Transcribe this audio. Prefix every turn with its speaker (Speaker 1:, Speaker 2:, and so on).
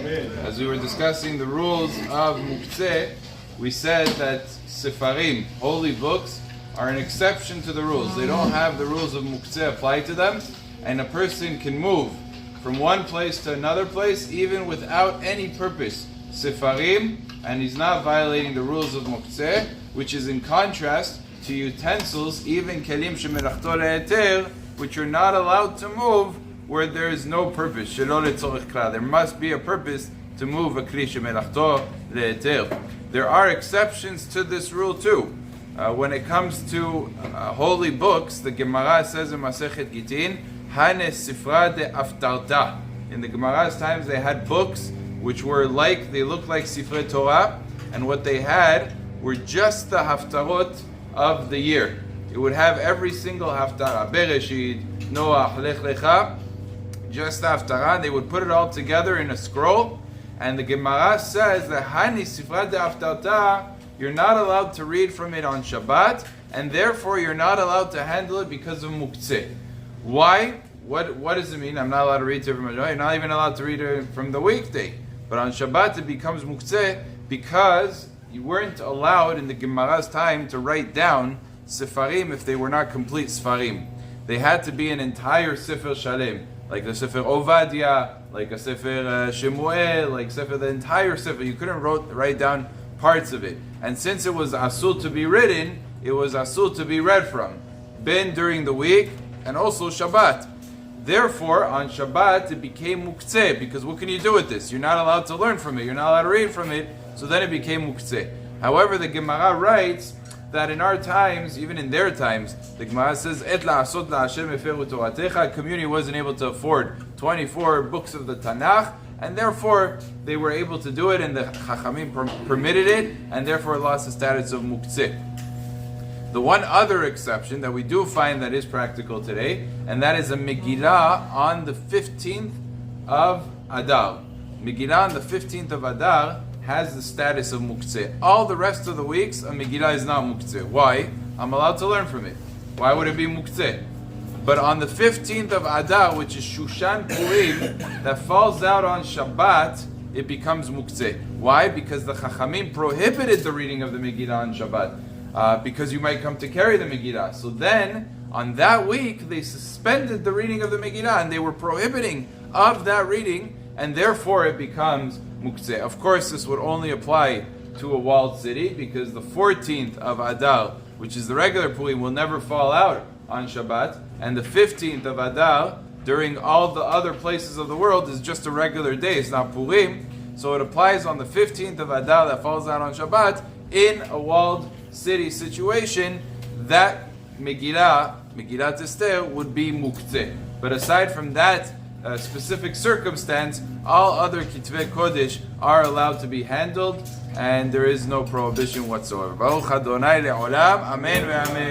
Speaker 1: As we were discussing the rules of Muktze, we said that Sefarim, holy books, are an exception to the rules. They don't have the rules of Muktze applied to them, and a person can move from one place to another place even without any purpose. Sefarim, and he's not violating the rules of Muktze, which is in contrast to utensils, even kelim shemelachto le'eter, which are not allowed to move where there is no purpose. Shelo letzorech klal. There must be a purpose to move a kli shemelachto le'eter. There are exceptions to this rule too. When it comes to holy books, the Gemara says in Masechet Gitin, Hane Sifra de Aftarta. In the Gemara's times, they had books which were they looked like Sifrei Torah, and what they had were just the Haftarot of the year. It would have every single Haftarah, Bereshit, Noach, Lech Lecha, just the Haftarah. They would put it all together in a scroll, and the Gemara says that Hani Sifra de Aftarta, you're not allowed to read from it on Shabbat, and therefore you're not allowed to handle it because of Muktze. Why? What does it mean? I'm not allowed to read it from Shabbat. You're not even allowed to read it from the weekday. But on Shabbat it becomes Muktze because you weren't allowed in the Gemara's time to write down Sefarim if they were not complete Sefarim. They had to be an entire Sefer Shalem, like the Sefer Ovadia, like a Sefer Shemuel, like the entire Sefer. You couldn't write down parts of it. And since it was Asul to be written, it was Asul to be read from, Ben during the week, and also Shabbat. Therefore, on Shabbat, it became Muktze, because what can you do with this? You're not allowed to learn from it, you're not allowed to read from it, so then it became Muktze. However, the Gemara writes that in our times, even in their times, the Gemara says, Et la'asot la'Hashem eferu toratecha, community wasn't able to afford 24 books of the Tanakh, and therefore they were able to do it, and the Chachamim permitted it, and therefore it lost the status of Muktze. The one other exception that we do find that is practical today, and that is a Megillah on the 15th of Adar. Megillah on the 15th of Adar has the status of Muktze. All the rest of the weeks, a Megillah is not Muktze. Why? I'm allowed to learn from it. Why would it be Muktze? But on the 15th of Adar, which is Shushan Purim, that falls out on Shabbat, it becomes Muktze. Why? Because the Chachamim prohibited the reading of the Megillah on Shabbat, because you might come to carry the Megillah. So then, on that week, they suspended the reading of the Megillah, and they were prohibiting of that reading, and therefore it becomes Muktze. Of course, this would only apply to a walled city, because the 14th of Adar, which is the regular Purim, will never fall out on Shabbat, and the 15th of Adar, during all the other places of the world, is just a regular day, it's not Purim, so it applies on the 15th of Adar that falls out on Shabbat, in a walled city situation, that Megillat Esther, would be Muktze. But aside from that specific circumstance, all other Kitvei Kodesh are allowed to be handled, and there is no prohibition whatsoever. Baruch Adonai le'olam, amen ve'amen.